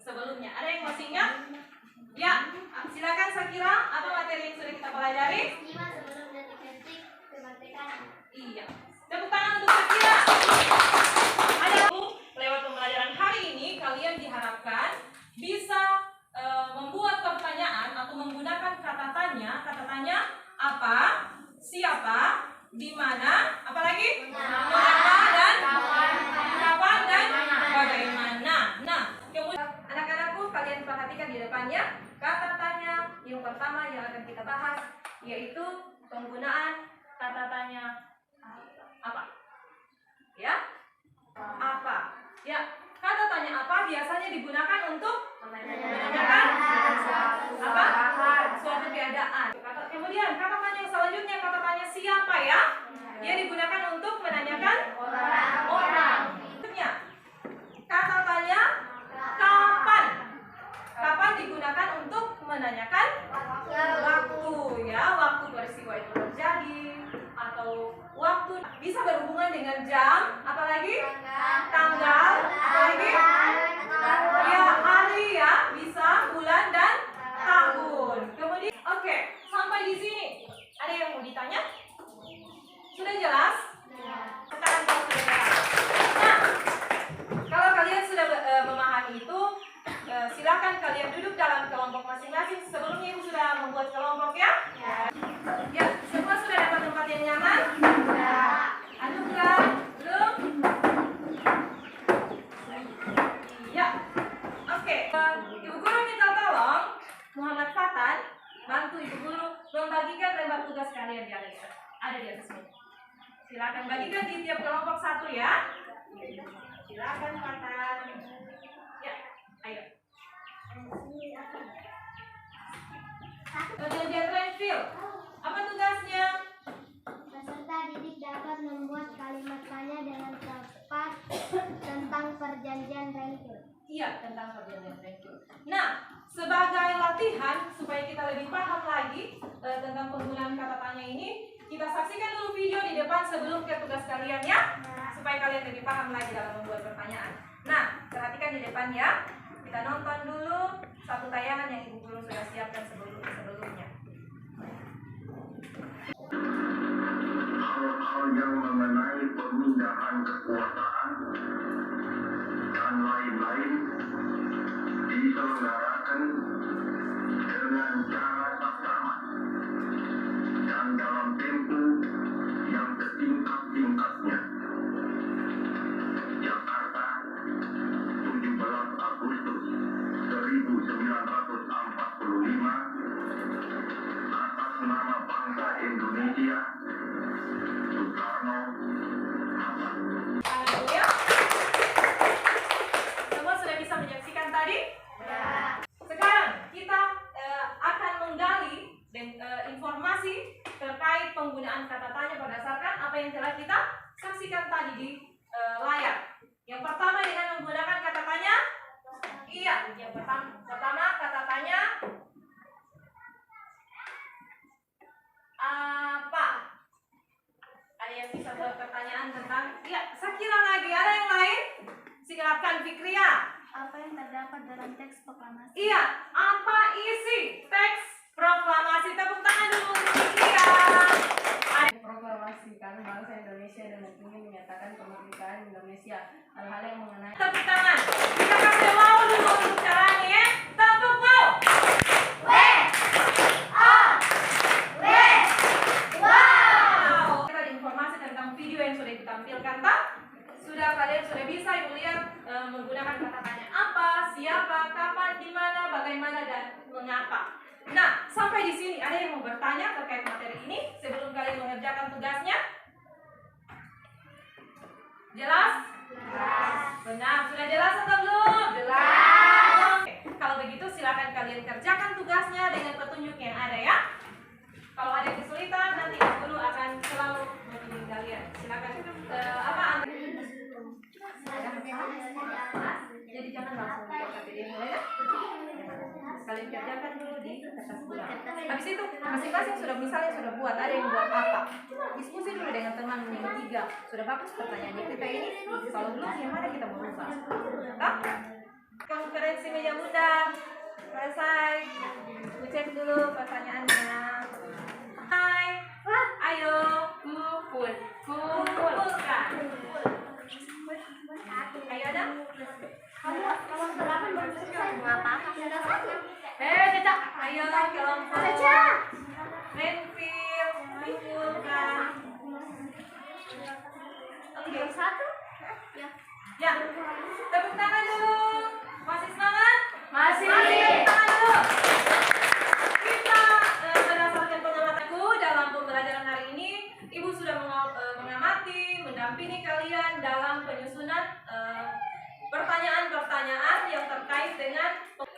sebelumnya. Ada yang masih ingat? Ya, silakan Sakira. Apa materi yang sudah kita pelajari? Sebelum detik-detik kemerdekaan. Iya. Tepuk tangan untuk Sakira. Ada lewat pembelajaran hari ini kalian diharapkan bisa membuat pertanyaan atau menggunakan kata tanya. Kata tanya apa, siapa, di mana, apalagi mengapa dan kapan dan bagaimana. Nah, kemudian anak-anakku kalian perhatikan di depannya kata tanya yang pertama yang akan kita bahas yaitu penggunaan kata tanya apa. Ya, apa? Ya, kata tanya apa biasanya digunakan untuk menanyakan apa? Suatu keadaan. Kemudian kata tanya yang selanjutnya kata tanya siapa ya? Dia digunakan untuk menanyakan orang. Kata tanya kapan? Kapan digunakan untuk menanyakan waktu ya, waktu peristiwa itu terjadi atau waktu bisa berhubungan dengan jam, apalagi tanggal, apalagi ya hari ya, bisa bulan dan tahun. Kemudian oke, sampai di sini ada yang mau ditanya? Sudah jelas? Sekarang kalau sudah jelas. Nah, kalau kalian sudah memahami itu, silakan kalian duduk dalam kelompok masing-masing. Sebelumnya ibu sudah membuat kelompok ya? Ya, semua sudah dapat tempat yang nyaman? Anugerah? Belum? Ya, oke. Ibu guru minta tolong Muhammad Fatan bantu ibu guru membagikan lembar tugas kalian di atas. Ada di atas ini. Silakan bagikan di tiap kelompok satu ya. Silakan Fatan. Ya, ayo. Perjanjian Renville. Apa tugasnya? Peserta didik dapat membuat kalimat tanya dengan tepat tentang perjanjian Renville. Iya, tentang perjanjian Renville. Nah, sebagai latihan supaya kita lebih paham lagi tentang penggunaan kata tanya ini, kita saksikan dulu video di depan sebelum ke tugas kalian ya, supaya kalian lebih paham lagi dalam membuat pertanyaan. Nah, perhatikan di depan ya. Kita nonton dulu satu tayangan yang ibu guru sudah siapkan sebelumnya. Hal-hal yang mengenai pemindahan kekuasaan dan lain-lain diselenggarakan dengan cara saksama dan dalam tempo yang setingkat-tingkatnya. Jakarta, 17 Agustus 1945, atas nama bangsa Indonesia, Soekarno Hatta. Ya. Semua sudah bisa menyaksikan tadi? Ya. Sekarang kita akan menggali informasi terkait penggunaan kata tanya berdasarkan apa yang telah kita saksikan tadi di layar. Yang pertama dengan menggunakan kata tanya. Iya, yang pertama kata tanya apa? Ada yang bisa buat pertanyaan tentang? Iya, Sakira lagi. Ada yang lain? Silakan Fikria. Apa yang terdapat dalam teks proklamasi? Iya, apa isi teks proklamasi? Tepuk tangan dulu untuk Fikria. Proklamasi kami bangsa Indonesia dan ingin menyatakan kemerdekaan Indonesia. Hal-hal yang mengenai Tepuk tangan. Kita kasih wow dulu untuk caranya ya. Tepuk wow. Wow. Kita ada informasi tentang video yang sudah ditampilkan tak? Kalian sudah bisa ibu lihat menggunakan kata tanya apa, siapa, kapan, di mana, bagaimana dan mengapa. Nah, sampai di sini ada yang mau bertanya terkait materi ini sebelum kalian mengerjakan tugasnya? Jelas? Jelas. Benar, sudah jelas atau belum? Jelas. Oke. Kalau begitu silakan kalian kerjakan tugasnya dengan petunjuk yang ada ya. Kalau ada kesulitan nanti guru akan selalu membimbing kalian. Silakan jadi jangan langsung buat KPD mulai ya. Kalian kerjakan dulu di kertas pulang. Habis itu masing-masing sudah buat, ada yang buat apa? Diskusi dulu dengan teman yang ketiga. Sudah bagus pertanyaannya kita ini. Kalau belum yang mana kita mau ubah? Konferensi meja bunda selesai. Cek dulu pertanyaannya. Hai, ayo kumpulkan. Ayo ada? Kamu berapa belum selesai? Ngapa? Sudah satu. Caca, ayo kelompok. Caca. Renville, kumpulkan. Oke. Satu. Ya, tepuk tangan dulu. Masih semangat? Masih. Tepuk tangan dulu. Kita berdasarkan pengamatanku dalam pembelajaran hari ini, Ibu sudah mengamati, mendampingi kalian dalam penyusunan pertanyaan-pertanyaan yang terkait dengan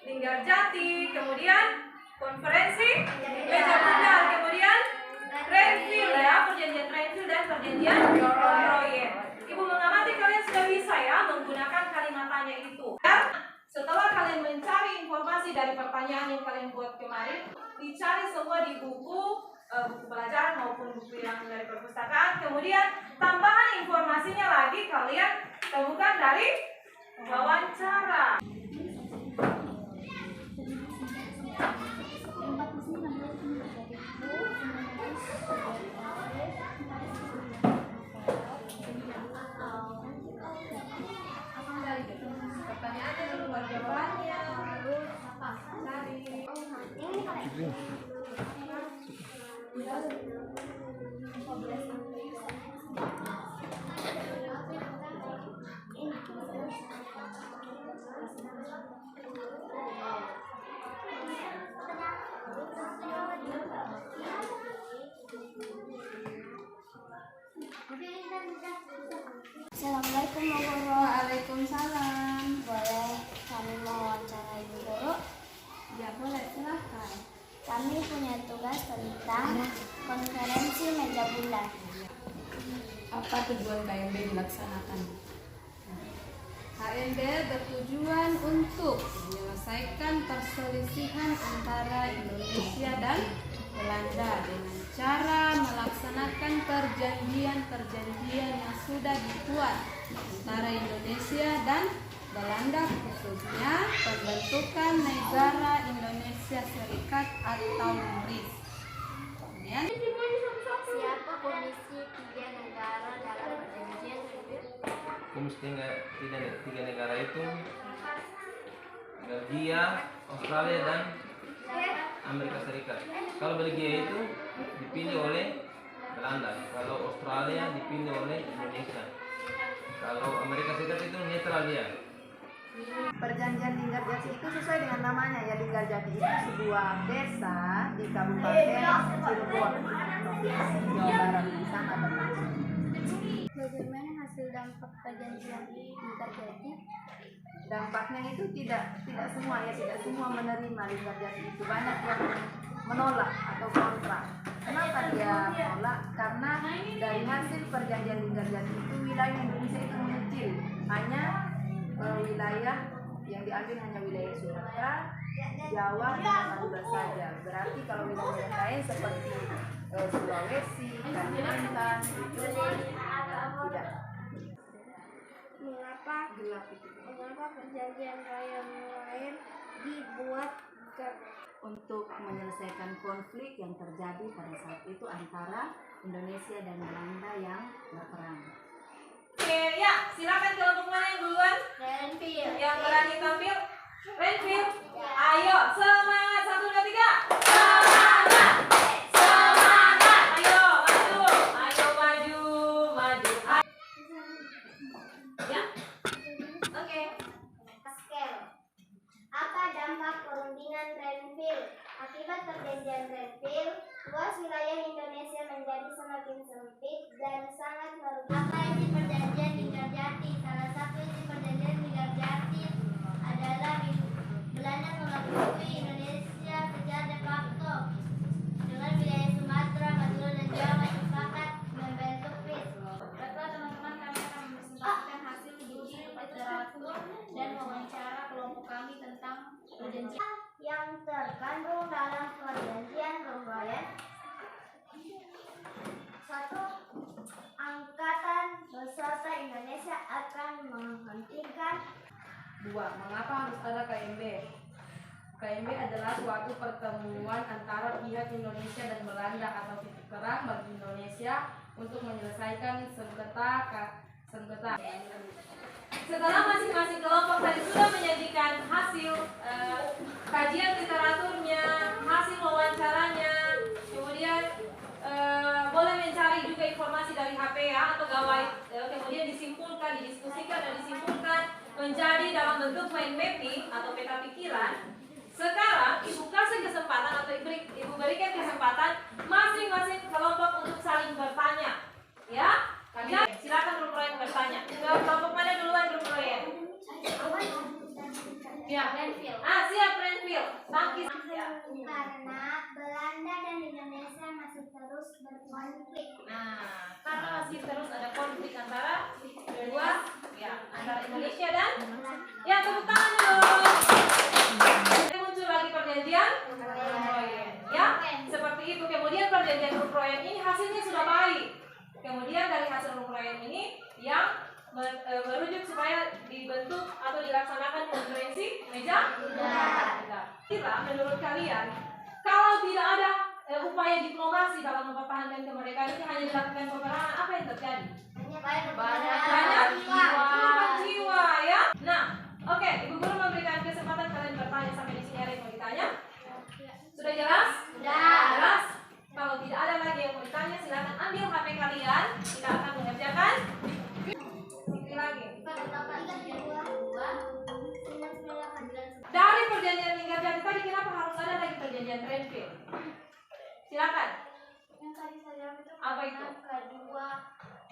Linggarjati, kemudian konferensi meja bundar, kemudian Renville ya, perjanjian Renville dan perjanjian proyek. Ibu mengamati kalian sudah bisa ya menggunakan kalimat tanya itu. Dan setelah kalian mencari informasi dari pertanyaan yang kalian buat kemarin, dicari semua di buku pelajaran maupun buku yang dari perpustakaan. Kemudian tambahan informasinya lagi kalian temukan dari wawancara. Pertanyaannya dulu baru jawabannya. Assalamualaikum warahmatullahi wabarakatuh. Waalaikumsalam. Boleh kami mewawancara Ibu Guru? Ya boleh, silahkan. Kami punya tugas tentang konferensi meja bundar. Apa tujuan KMB dilaksanakan? KMB bertujuan untuk menyelesaikan perselisihan antara Indonesia dan Belanda dengan cara melaksanakan perjanjian-perjanjian yang sudah dibuat antara Indonesia dan Belanda, khususnya pembentukan negara Indonesia Serikat atau RIS. Kemudian Siapa komisi tiga negara dalam perjanjian Komisi tiga negara itu Belgia, Australia, dan Amerika Serikat. Kalau Belgia itu dipilih oleh Belanda, kalau Australia dipilih oleh Indonesia, kalau Amerika Serikat itu netral dia. Perjanjian Linggarjati itu sesuai dengan namanya ya. Linggarjati itu sebuah desa di Kabupaten Cirebon, Provinsi Jawa Barat. Di sana berlangsung. Bagaimana hasil dampak perjanjian Linggarjati? Dampaknya itu tidak semua menerima Linggarjati itu. Banyak yang menolak atau kontra. Kenapa dia menolak? Karena dari hasil perjanjian Linggarjati itu wilayah Indonesia itu mengecil, hanya wilayah yang diambil hanya wilayah Sumatera, Jawa, dan Madura saja. Berarti kalau wilayah lain seperti Sulawesi, Kalimantan itu tidak. Mengapa perjanjian yang lain dibuat untuk menyelesaikan konflik yang terjadi pada saat itu antara Indonesia dan Belanda yang berperang. Oke, ya, silakan kelompok mana yang duluan? Renville. Yang berani tampil? Renville. Ayo, semangat 1, 2, 3. Semangat. Semangat. Ayo, maju. Ayo maju. Ya. Oke. Scale. Apa dampak perundingan Renville? Akibat perjanjian Renville, luas wilayah Indonesia menjadi semakin sempit dan sangat merugikan. Apa isi perjanjian Linggarjati? Salah satu isi perjanjian Linggarjati adalah Belanda mengakui Indonesia secara de facto dengan wilayah Sumatera, Madura, dan Jawa sepakat membentuk RIS. Baiklah teman-teman, kami akan mempresentasikan hasil uji literatur dan wawancara kelompok kami tentang perjanjian yang terkandung dalam perjanjian proyek. 1. Angkatan beserta Indonesia akan menghentikan 2. Mengapa harus ada KMB? KMB adalah suatu pertemuan antara pihak Indonesia dan Belanda atau titik terang bagi Indonesia untuk menyelesaikan sengketa. Setelah masing-masing kelompok tadi sudah menyajikan hasil kajian literaturnya, hasil wawancaranya, kemudian boleh mencari juga informasi dari HP ya atau gawai, kemudian disimpulkan, didiskusikan dan disimpulkan menjadi dalam bentuk mind mapping atau peta pikiran. Sekarang ibu kasih kesempatan atau ibu berikan kesempatan masing-masing kelompok untuk saling bertanya, ya. Silakan Guru Proyek bertanya. Kelompok mana duluan Guru Proyek? Ya. Siap Renville. Tangkis. Ya. Karena Belanda dan Indonesia masih terus berkonflik. Nah, karena masih terus ada konflik antara kedua, ya, antara Indonesia dan ya, tepuk tangan dulu. Muncul lagi perjanjian proyek, ya, seperti itu. Kemudian perjanjian proyek ini hasilnya sudah baik. Kemudian dari hasil proyek ini yang merujuk supaya dibentuk atau dilaksanakan konferensi meja. Kira menurut kalian, kalau tidak ada upaya diplomasi dalam mempertahankan kemerdekaan ini hanya dilakukan peperangan, apa yang terjadi? Banyak jiwa ya. Nah, oke, Ibu Guru memberikan kesempatan kalian bertanya sampai di sini. Ada yang mau ditanya? Sudah jelas? Jelas. Kalau tidak ada lagi yang mau ditanya, silakan ambil HP kalian. Kita akan mengerjakan sikit lagi. Dari perjanjian Linggarjati tadi, kenapa harus ada lagi perjanjian Renville? Silakan. Yang tadi saya Apa itu? kedua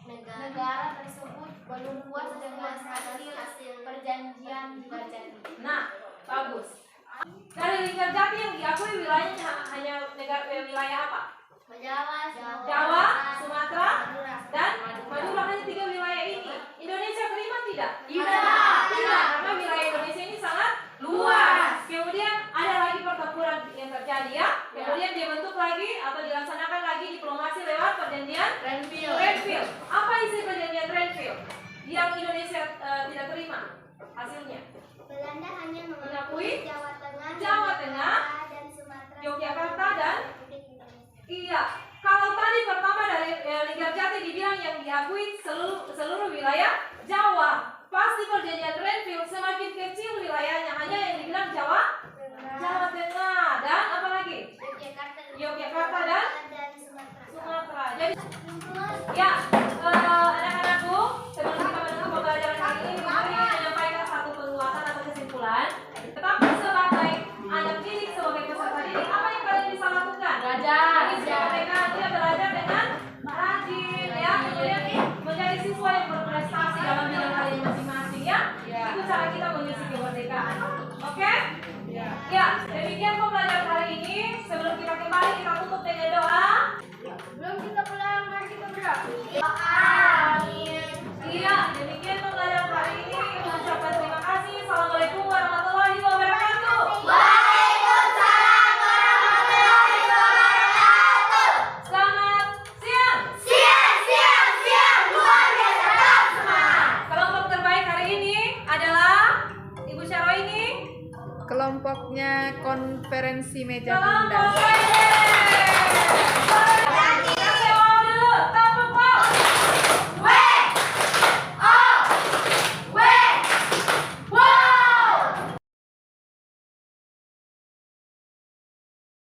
negara tersebut belum puas dengan hasil perjanjian Linggarjati. Nah, bagus. Dari Linggarjati yang diakui wilayahnya hanya wilayah apa? Jawa, Sumatera, dan Madura, hanya 3 wilayah ini. Indonesia terima tidak? Tidak, karena wilayah Indonesia ini sangat luas. Kemudian ada lagi pertempuran yang terjadi ya. Kemudian dibentuk lagi atau dilaksanakan lagi diplomasi lewat perjanjian Renville. Apa isi perjanjian Renville yang Indonesia tidak terima hasilnya? Belanda hanya Mengakui Jawa Tengah, dan Sumatera, Yogyakarta dan Republik Indonesia. iya. Kalau tadi pertama dari Linggarjati dibilang yang diakui seluruh wilayah Jawa, pasti perjanjian Renville semakin kecil wilayahnya, hanya yang dibilang Jawa Tengah dan apa lagi? Yogyakarta dan Sumatera. Jadi ya, anak-anakku, sebelum kita menutup pembelajaran kali ini, kami ingin menyampaikan satu penguatan atau kesimpulan. Tetapi sebagai anak didik, sebagai peserta didik, apa yang kalian bisa lakukan? Belajar. Dia belajar dengan rajin, ya. Kemudian menjadi siswa yang berprestasi dalam bidang kalian masing-masing, ya. Itu cara kita mengisi kemerdekaan. Oke? Ya, demikian pembelajaran hari ini. Sebelum kita kembali, kita tutup dengan doa. Belum kita pulang, mari kita berdoa. Amin. Iya, demikian pembelajaran hari ini. Mengucapkan terima kasih. Assalamualaikum warahmatullahi wabarakatuh. Waalaikumsalam warahmatullahi wabarakatuh. Selamat siang. Siang. Luar biasa, tetap semangat. Kelompok terbaik hari ini adalah Ibu Syarwa ini. Kelompoknya konferensi meja Kelompok bundar. Pede.